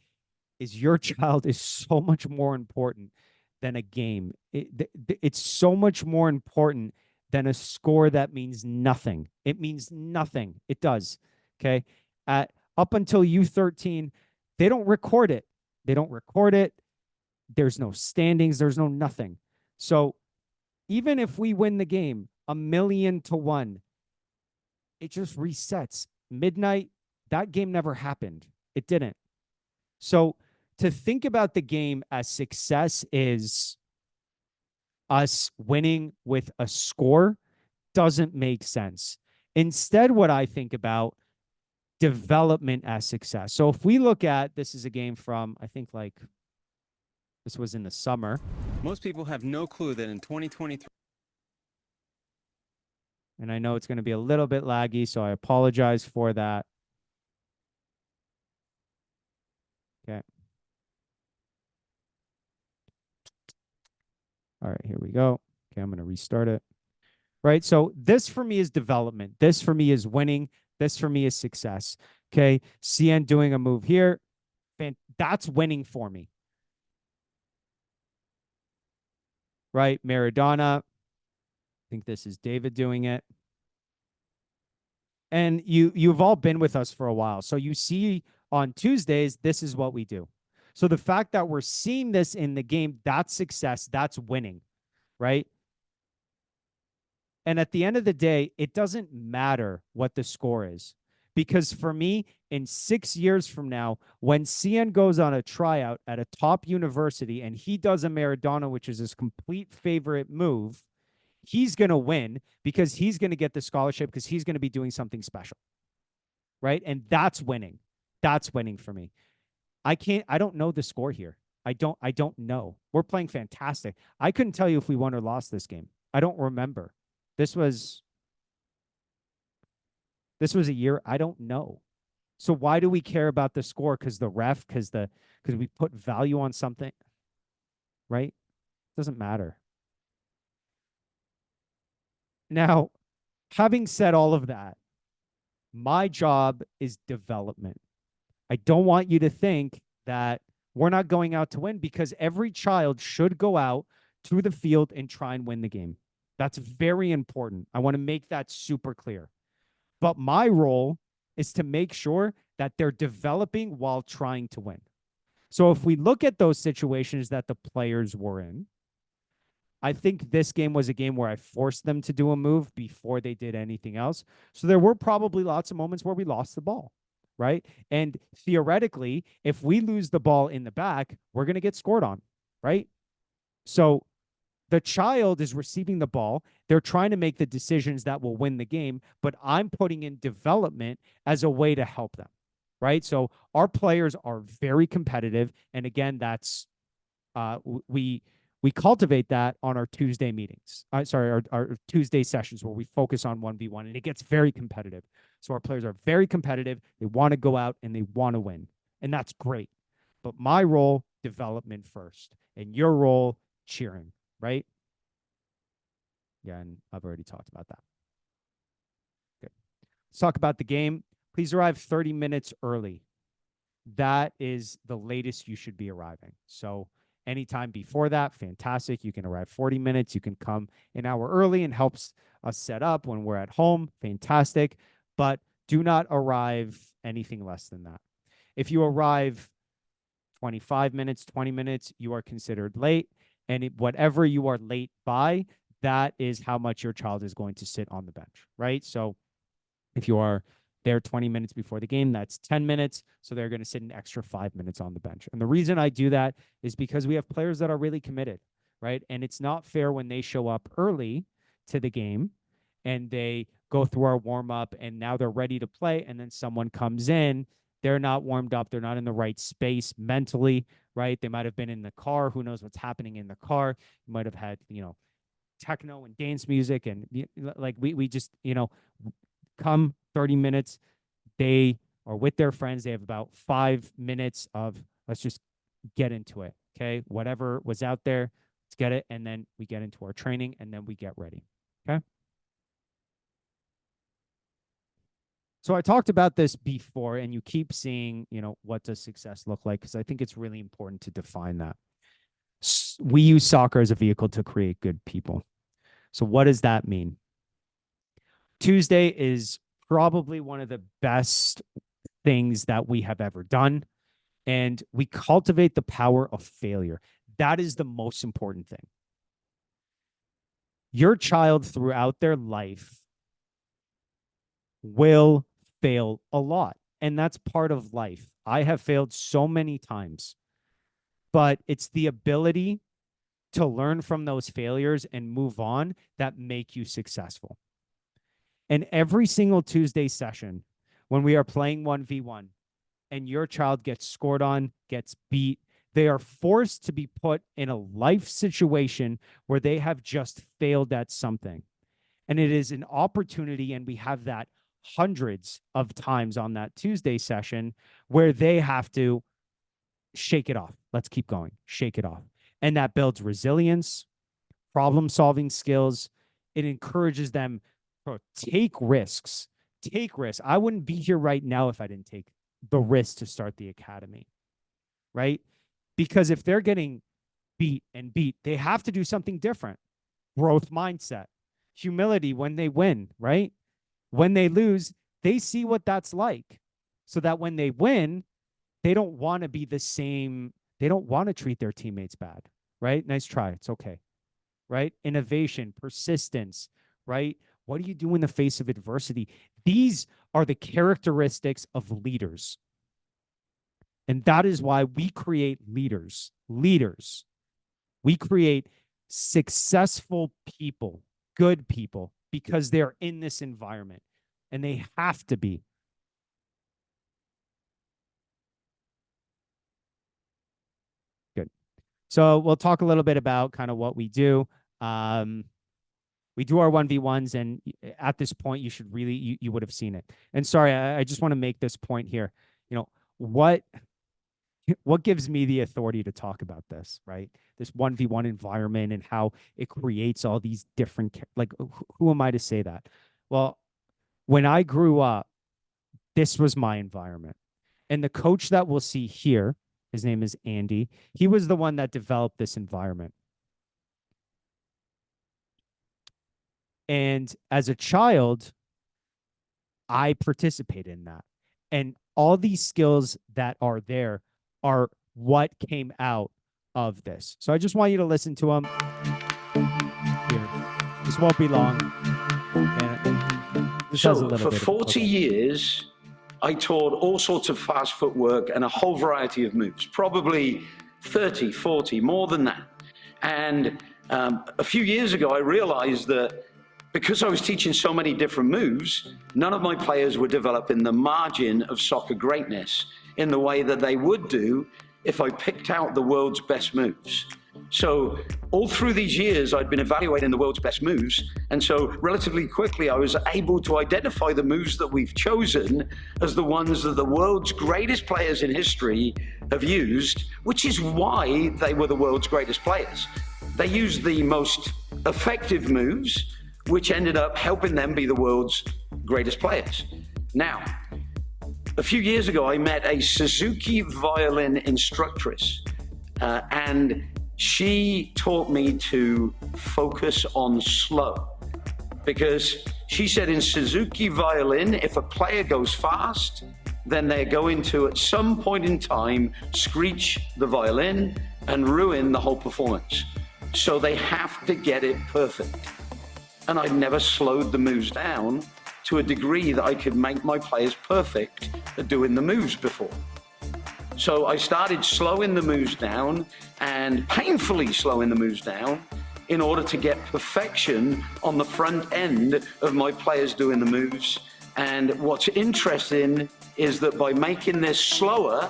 is your child is so much more important than a game. It's so much more important than a score that means nothing. It means nothing. It does. Okay. Up until U13, they don't record it. They don't record it. There's no standings. There's no nothing. So even if we win the game 1,000,000-1, it just resets. Midnight, that game never happened. It didn't. So to think about the game as success is us winning with a score doesn't make sense. Instead, what I think about development as success. So if we look at, this is a game from, I think this was in the summer. Most people have no clue that in 2023. And I know it's going to be a little bit laggy, so I apologize for that. Okay. All right, here we go. Okay, I'm going to restart it. right? So this for me is development. This for me is winning. This for me is success. Okay. CN doing a move here. That's winning for me. Right? Maradona. I think this is David doing it. And you've all been with us for a while. So you see on Tuesdays, this is what we do. So the fact that we're seeing this in the game, that's success, that's winning, right? And at the end of the day, it doesn't matter what the score is. Because for me, in 6 years from now, when CN goes on a tryout at a top university and he does a Maradona, which is his complete favorite move, he's going to win because he's going to get the scholarship because he's going to be doing something special. Right. And that's winning. That's winning for me. I don't know the score here. I don't know. We're playing fantastic. I couldn't tell you if we won or lost this game. I don't remember. This was a year. I don't know. So why do we care about the score? Because the ref, because we put value on something, right? Doesn't matter. Now, having said all of that, my job is development. I don't want you to think that we're not going out to win, because every child should go out to the field and try and win the game. That's very important. I want to make that super clear. But my role is to make sure that they're developing while trying to win. So if we look at those situations that the players were in, I think this game was a game where I forced them to do a move before they did anything else. So there were probably lots of moments where we lost the ball, right? And theoretically, if we lose the ball in the back, we're going to get scored on, right? So the child is receiving the ball. They're trying to make the decisions that will win the game, but I'm putting in development as a way to help them, right? So our players are very competitive. And again, that's we cultivate that on our Tuesday meetings. Our Tuesday sessions where we focus on 1v1, and it gets very competitive. So our players are very competitive. They want to go out and they want to win. And that's great. But my role, development first. And your role, cheering, right? Yeah, and I've already talked about that. Good. Let's talk about the game. Please arrive 30 minutes early. That is the latest you should be arriving. So anytime before that, fantastic. You can arrive 40 minutes. You can come an hour early and helps us set up when we're at home. Fantastic. But do not arrive anything less than that. If you arrive 25 minutes, 20 minutes, you are considered late. And whatever you are late by, that is how much your child is going to sit on the bench, right? So if you are there 20 minutes before the game, that's 10 minutes. So they're going to sit an extra 5 minutes on the bench. And the reason I do that is because we have players that are really committed, right? And it's not fair when they show up early to the game and they go through our warm up and now they're ready to play. And then someone comes in, they're not warmed up. They're not in the right space mentally, right? They might have been in the car. Who knows what's happening in the car? You might have had, techno and dance music. And like we just, come 30 minutes. They are with their friends. They have about 5 minutes of, let's just get into it. Okay. Whatever was out there, let's get it. And then we get into our training and then we get ready. Okay. So I talked about this before, and you keep seeing, what does success look like? Because I think it's really important to define that. We use soccer as a vehicle to create good people. So what does that mean? Tuesday is probably one of the best things that we have ever done. And we cultivate the power of failure. That is the most important thing. Your child throughout their life will fail a lot. And that's part of life. I have failed so many times, but it's the ability to learn from those failures and move on that make you successful. And every single Tuesday session, when we are playing 1v1 and your child gets scored on, gets beat, they are forced to be put in a life situation where they have just failed at something. And it is an opportunity, and we have that hundreds of times on that Tuesday session, where they have to shake it off. Let's keep going. Shake it off. And that builds resilience, problem-solving skills. It encourages them to take risks. Take risks. I wouldn't be here right now if I didn't take the risk to start the academy, right? Because if they're getting beat and beat, they have to do something different. Growth mindset, humility when they win, right? When they lose, they see what that's like, so that when they win, they don't want to be the same. They don't want to treat their teammates bad, right? Nice try. It's okay, right? Innovation, persistence, right? What do you do in the face of adversity? These are the characteristics of leaders. And that is why we create leaders. Leaders. We create successful people, good people, because they're in this environment and they have to be. Good. So we'll talk a little bit about kind of what we do. We do our 1v1s, and at this point, you should really, you would have seen it. And sorry, I just want to make this point here. You know, what gives me the authority to talk about this, right? This 1v1 environment and how it creates all these different, like, who am I to say that? Well, when I grew up, this was my environment. And the coach that we'll see here, his name is Andy, he was the one that developed this environment. And as a child, I participated in that. And all these skills that are there are what came out of this. So I just want you to listen to them. Here. This won't be long. So for 40 years, I taught all sorts of fast footwork and a whole variety of moves, probably 30, 40, more than that. And a few years ago, I realized that because I was teaching so many different moves, none of my players were developing the margin of soccer greatness in the way that they would do if I picked out the world's best moves. So all through these years, I'd been evaluating the world's best moves. And so relatively quickly, I was able to identify the moves that we've chosen as the ones that the world's greatest players in history have used, which is why they were the world's greatest players. They used the most effective moves, which ended up helping them be the world's greatest players. Now, a few years ago, I met a Suzuki violin instructress, and she taught me to focus on slow, because she said in Suzuki violin, if a player goes fast, then they're going to, at some point in time, screech the violin and ruin the whole performance. So they have to get it perfect. And I never slowed the moves down to a degree that I could make my players perfect at doing the moves before. So I started slowing the moves down and painfully slowing the moves down in order to get perfection on the front end of my players doing the moves. And what's interesting is that by making this slower,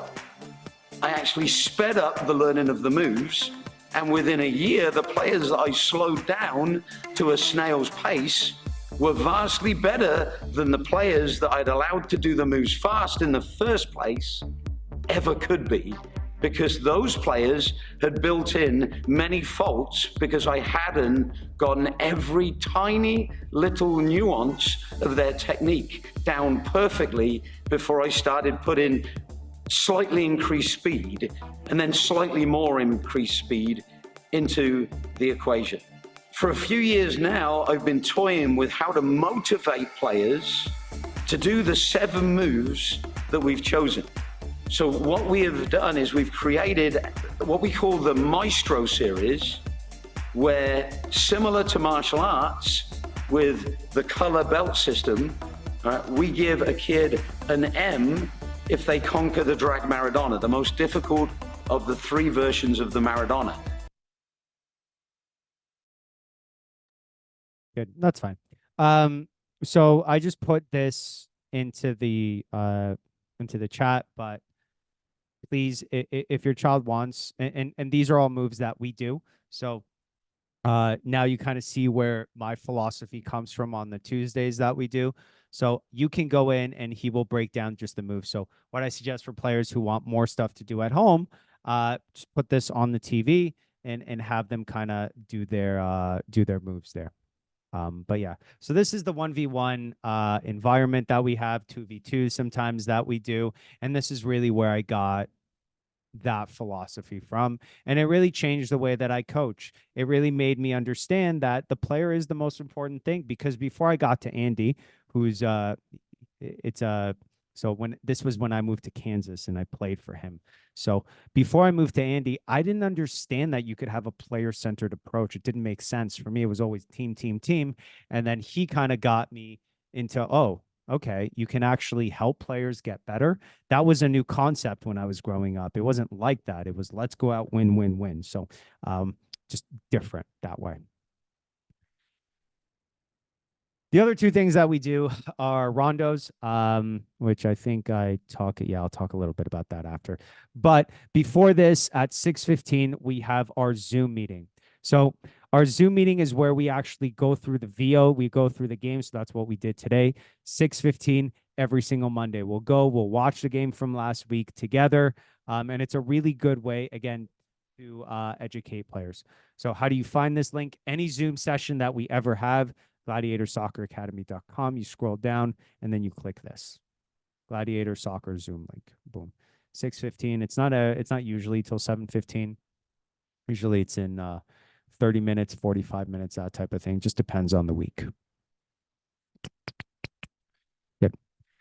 I actually sped up the learning of the moves. And within a year, the players that I slowed down to a snail's pace were vastly better than the players that I'd allowed to do the moves fast in the first place ever could be, because those players had built in many faults because I hadn't gotten every tiny little nuance of their technique down perfectly before I started putting slightly increased speed and then slightly more increased speed into the equation. For a few years now, I've been toying with how to motivate players to do the 7 moves that we've chosen. So what we have done is we've created what we call the Maestro series, where similar to martial arts with the color belt system, we give a kid an M if they conquer the drag Maradona, the most difficult of the 3 versions of the Maradona. Good. That's fine. So I just put this into the chat, but please, if your child wants, and these are all moves that we do. So now you kind of see where my philosophy comes from on the Tuesdays that we do. So you can go in and he will break down just the moves. So what I suggest for players who want more stuff to do at home, just put this on the TV and have them kind of do their moves there. But yeah, so this is the 1v1 environment that we have, 2v2 sometimes that we do. And this is really where I got that philosophy from. And it really changed the way that I coach. It really made me understand that the player is the most important thing, because before I got to Andy, who's it's so when this was when I moved to Kansas and I played for him. So before I moved to Andy, I didn't understand that you could have a player-centered approach. It didn't make sense for me. It was always team, team, team. And then he kind of got me into, oh, okay, you can actually help players get better. That was a new concept when I was growing up. It wasn't like that. It was let's go out, win, win, win. So just different that way. The other two things that we do are rondos, which I think I'll talk a little bit about that after. But before this, at 6:15, we have our Zoom meeting. So our Zoom meeting is where we actually go through the VO, we go through the game. So that's what we did today, 6:15 every single Monday. We'll watch the game from last week together. And it's a really good way, again, to educate players. So how do you find this link? Any Zoom session that we ever have, gladiatorsocceracademy.com. You scroll down and then you click this Gladiator Soccer Zoom link. Boom. 6:15. It's not usually till 7:15. Usually it's in 30 minutes, 45 minutes, that type of thing. Just depends on the week. Yep.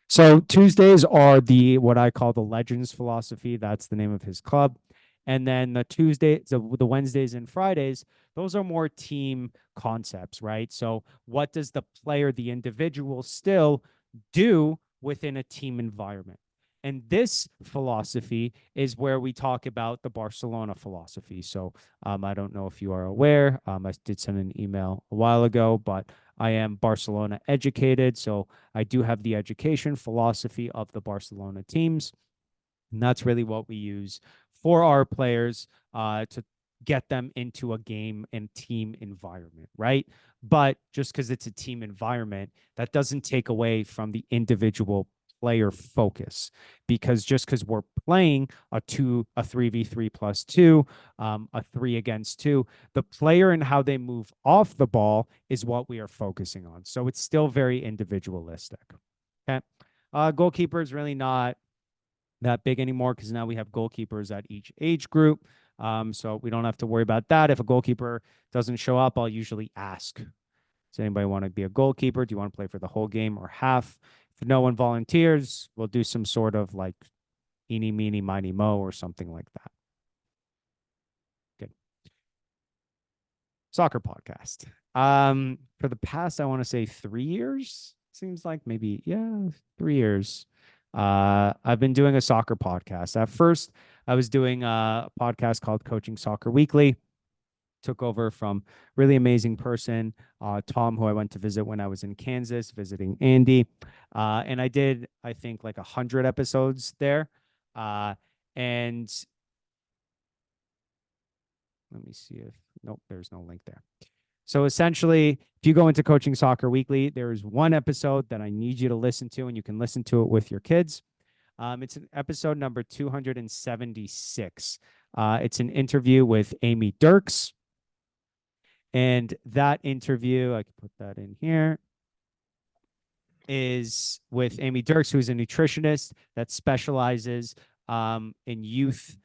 So Tuesdays are what I call the Legends philosophy. That's the name of his club. And then the Wednesdays and Fridays, those are more team concepts, right? So what does the player, the individual, still do within a team environment? And this philosophy is where we talk about the Barcelona philosophy. So I don't know if you are aware. I did send an email a while ago, but I am Barcelona educated. So I do have the education philosophy of the Barcelona teams. And that's really what we use for our players to get them into a game and team environment, right? But just because it's a team environment, that doesn't take away from the individual player focus, because just because we're playing a 3v3 plus 2, a 3 against 2, the player and how they move off the ball is what we are focusing on. So it's still very individualistic. Okay. Goalkeeper is really not that big anymore, because now we have goalkeepers at each age group. So we don't have to worry about that. If a goalkeeper doesn't show up, I'll usually ask, does anybody want to be a goalkeeper? Do you want to play for the whole game or half? If no one volunteers, we'll do some sort of like eeny, meeny, miny, mo, or something like that. Good. Soccer podcast. For the past, I want to say 3 years. Seems like maybe, 3 years. I've been doing a soccer podcast. At first, I was doing a podcast called Coaching Soccer Weekly. Took over from really amazing person, Tom, who I went to visit when I was in Kansas, visiting Andy. And I did, I think, like 100 episodes there. And let me see if, nope, there's no link there. So essentially, if you go into Coaching Soccer Weekly, there is one episode that I need you to listen to, and you can listen to it with your kids. It's an episode number 276. It's an interview with Amy Dirks. And that interview, I can put that in here, is with Amy Dirks, who's a nutritionist that specializes in youth,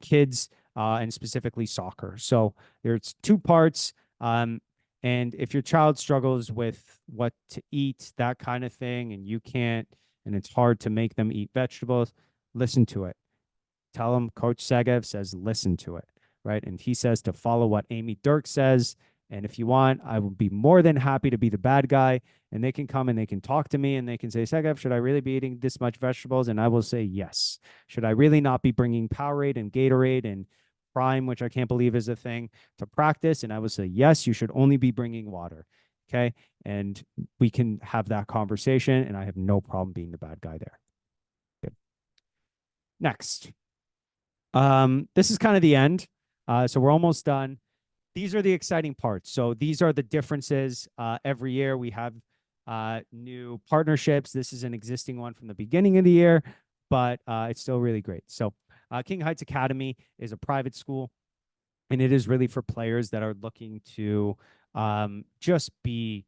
kids, and specifically soccer. So there's 2 parts. And if your child struggles with what to eat, that kind of thing, and you can't, and it's hard to make them eat vegetables, listen to it. Tell them Coach Segev says, listen to it, right? And he says to follow what Amy Dirks says. And if you want, I will be more than happy to be the bad guy. And they can come and they can talk to me and they can say, Segev, should I really be eating this much vegetables? And I will say, yes. Should I really not be bringing Powerade and Gatorade and Prime, which I can't believe is a thing, to practice? And I will say, yes, you should only be bringing water. Okay. And we can have that conversation. And I have no problem being the bad guy there. Good. Next. This is kind of the end. So we're almost done. These are the exciting parts. So these are the differences. Every year we have new partnerships. This is an existing one from the beginning of the year, but it's still really great. So King Heights Academy is a private school, and it is really for players that are looking to just be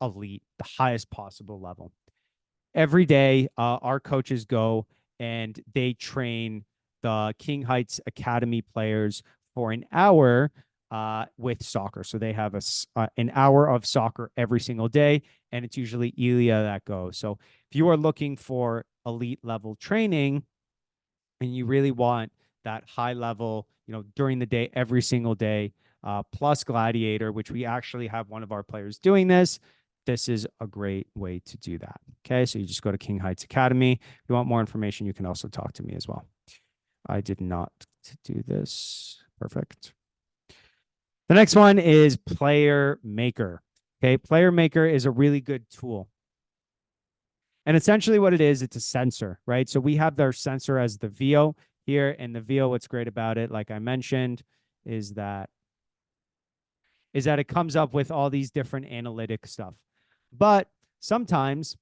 elite, the highest possible level. Every day, our coaches go and they train the King Heights Academy players for an hour with soccer. So they have an hour of soccer every single day, and it's usually Elia that goes. So if you are looking for elite level training and you really want that high level, during the day, every single day, plus Gladiator, which we actually have one of our players doing this. This is a great way to do that. Okay, so you just go to King Heights Academy. If you want more information, you can also talk to me as well. I did not do this. Perfect. The next one is Player Maker. Okay, Player Maker is a really good tool. And essentially what it is, it's a sensor, right? So we have our sensor as the VO here, and the VO, what's great about it, like I mentioned, is that it comes up with all these different analytic stuff. But sometimes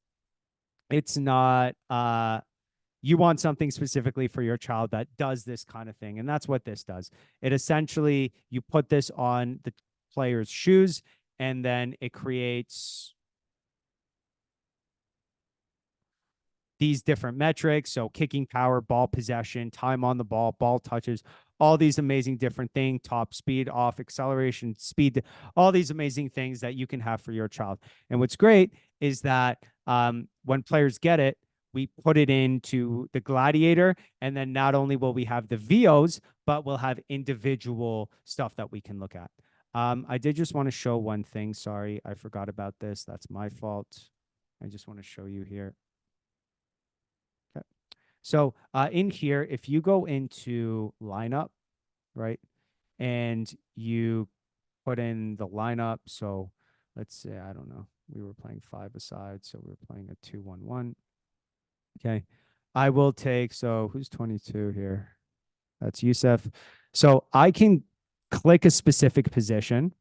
it's not you want something specifically for your child that does this kind of thing. And that's what this does. It essentially, you put this on the player's shoes, and then it creates these different metrics. So kicking power, ball possession, time on the ball touches, all these amazing different things, top speed, off acceleration, speed, all these amazing things that you can have for your child. And what's great is that when players get it, we put it into the Gladiator, and then not only will we have the VOs, but we'll have individual stuff that we can look at. I did just want to show one thing. Sorry, I forgot about this. That's my fault. I just want to show you here. Okay. So in here, if you go into lineup, right, and you put in the lineup. So let's say, I don't know, we were playing 5-a-side, so we're playing a 2-1-1. Okay. I will take, so who's 22 here? That's Yusef. So I can click a specific position.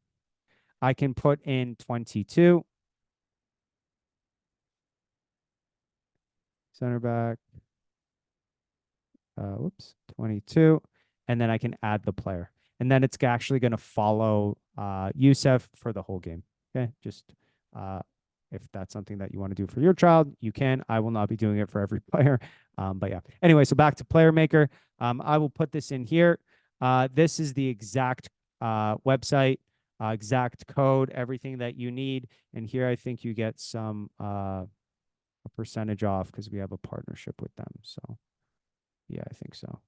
I can put in 22. Center back. Whoops, 22. And then I can add the player. And then it's actually going to follow Yusef for the whole game. Okay. Just if that's something that you want to do for your child, you can. I will not be doing it for every player. But yeah. Anyway, so back to Player Maker. I will put this in here. This is the exact website, exact code, everything that you need. And here I think you get some a percentage off because we have a partnership with them. So yeah, I think so.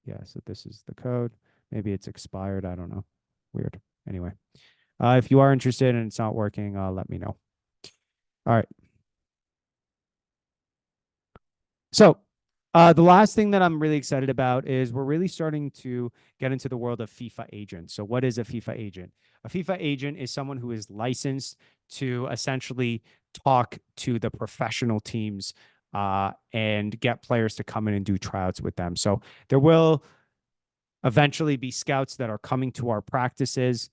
Yeah, so this is the code. Maybe it's expired. I don't know. Weird. Anyway, if you are interested and it's not working, let me know. All right. So the last thing that I'm really excited about is we're really starting to get into the world of FIFA agents. So what is a FIFA agent? A FIFA agent is someone who is licensed to essentially talk to the professional teams and get players to come in and do tryouts with them. So there will eventually be scouts that are coming to our practices.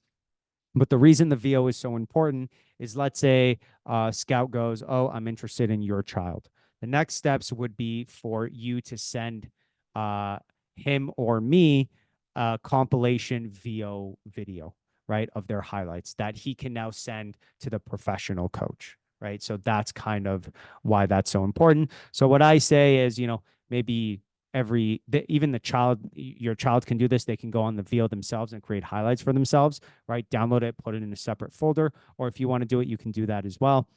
But the reason the VO is so important is, let's say a scout goes, oh, I'm interested in your child. The next steps would be for you to send him or me a compilation VO video, right, of their highlights that he can now send to the professional coach, right? So that's kind of why that's so important. So what I say is, maybe even your child can do this. They can go on the VO themselves and create highlights for themselves, right? Download it, put it in a separate folder, or if you want to do it, you can do that as well.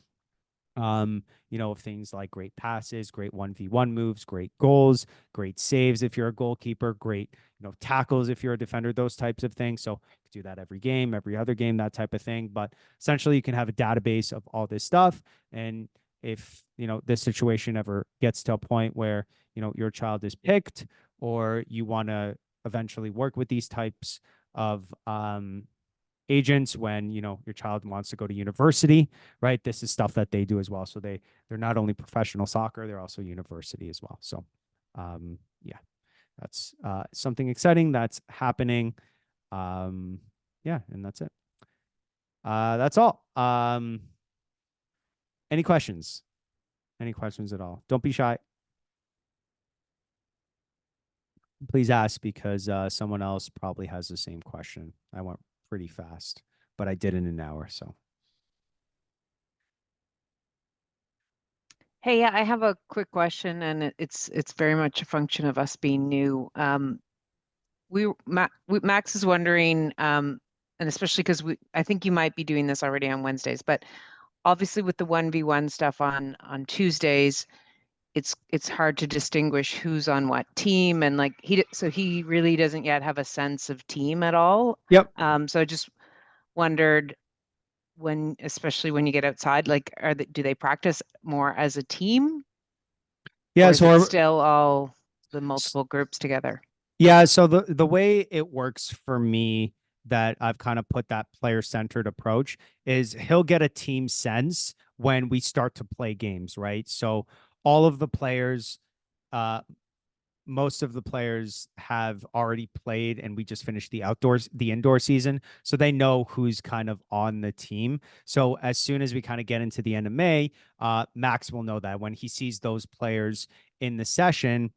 Of things like great passes, great 1v1 moves, great goals, great saves if you're a goalkeeper, great, tackles if you're a defender, those types of things. So you can do that every game, every other game, that type of thing. But essentially you can have a database of all this stuff. And if, this situation ever gets to a point where, your child is picked, or you want to eventually work with these types of agents when your child wants to go to university, right? This is stuff that they do as well. So they're not only professional soccer, they're also university as well. So yeah, that's something exciting that's happening. Yeah, and that's it. That's all. Any questions? Any questions at all? Don't be shy. Please ask, because someone else probably has the same question. I went pretty fast. but I did in an hour. So Hey, yeah, I have a quick question, and it's very much a function of us being new. Max is wondering, and especially because I think you might be doing this already on Wednesdays, but obviously with the 1v1 stuff on Tuesdays, it's hard to distinguish who's on what team, and like so he really doesn't yet have a sense of team at all. yep. So I just wondered especially when you get outside, like do they practice more as a team, Yeah. or is So it still all the multiple groups together? yeah, so the way it works for me, that I've kind of put that player-centered approach, is he'll get a team sense when we start to play games, right? So all of the players, uh most of the players have already played, and we just finished the indoor season, so they know who's kind of on the team. So as soon as we kind of get into the end of May, Max will know that when he sees those players in the session,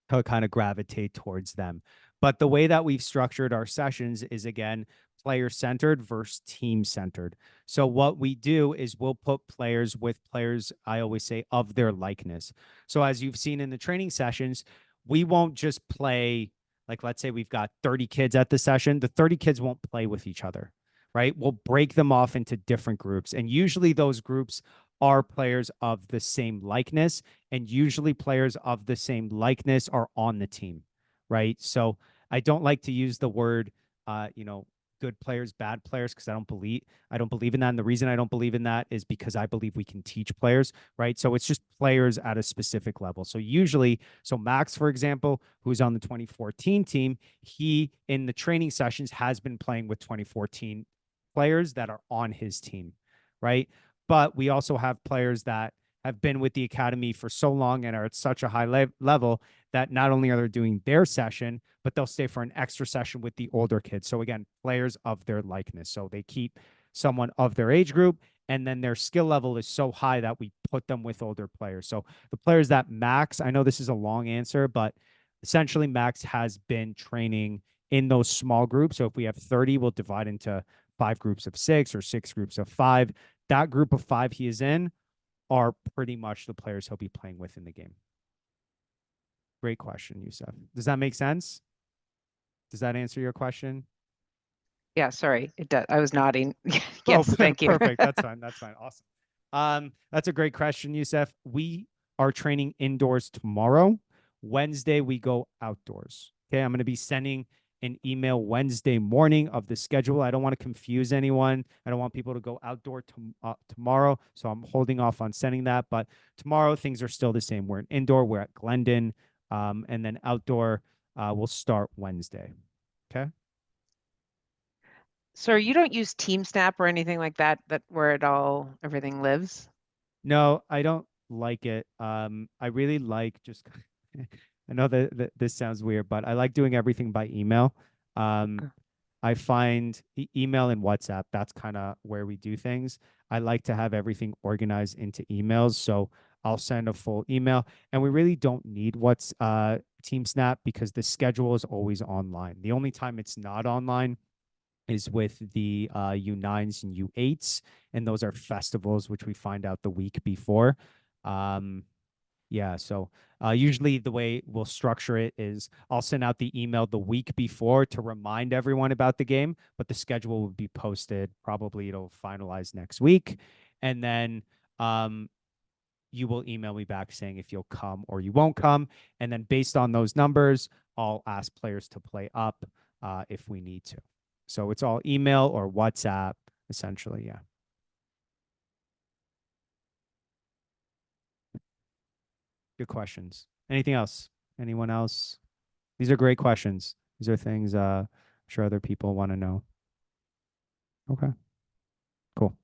he'll kind of gravitate towards them. But the way that we've structured our sessions is, again, player centered versus team centered. So what we do is we'll put players with players, I always say, of their likeness. So as you've seen in the training sessions, we won't just play, like, let's say we've got 30 kids at the session. The 30 kids won't play with each other, right? We'll break them off into different groups. And usually those groups are players of the same likeness, and usually players of the same likeness are on the team, right? So I don't like to use the word, good players, bad players, because I don't believe in that. And the reason I don't believe in that is because I believe we can teach players, right? So it's just players at a specific level. So usually, so Max, for example, who's on the 2014 team, he in the training sessions has been playing with 2014 players that are on his team, right? But we also have players that have been with the academy for so long and are at such a high level that not only are they doing their session, but they'll stay for an extra session with the older kids. So again, players of their likeness. So they keep someone of their age group, and then their skill level is so high that we put them with older players. So the players that Max, I know this is a long answer, but essentially Max has been training in those small groups. So if we have 30, we'll divide into 5 groups of 6 or 6 groups of 5. That group of 5 he is in are pretty much the players he'll be playing with in the game. Great question, Yusuf. Does that make sense? Does that answer your question? Yeah, sorry, it does. I was nodding. Oh, Yes, thank you. perfect. That's fine. That's fine. Awesome. That's a great question, Yusuf. We are training indoors tomorrow. Wednesday, we go outdoors. Okay. I'm going to be sending an email Wednesday morning of the schedule. I don't want to confuse anyone. I don't want people to go outdoor tomorrow. So I'm holding off on sending that. But tomorrow, things are still the same. We're in indoor, we're at Glendon, and then outdoor will start Wednesday. Okay. So you don't use TeamSnap or anything like that, where everything lives? No, I don't like it. I really like just I know that this sounds weird, but I like doing everything by email. Um, Okay. I find email and WhatsApp, that's kind of where we do things. I like to have everything organized into emails. So I'll send a full email, and we really don't need TeamSnap, because the schedule is always online. The only time it's not online is with the U9s and U8s, and those are festivals, which we find out the week before. Um, yeah, so usually the way we'll structure it is I'll send out the email the week before to remind everyone about the game, but the schedule will be posted. Probably it'll finalize next week. And then you will email me back saying if you'll come or you won't come. And then based on those numbers, I'll ask players to play up if we need to. So it's all email or WhatsApp, essentially. Yeah. Good questions. Anything else? Anyone else? These are great questions. These are things I'm sure other people want to know. Okay. Cool.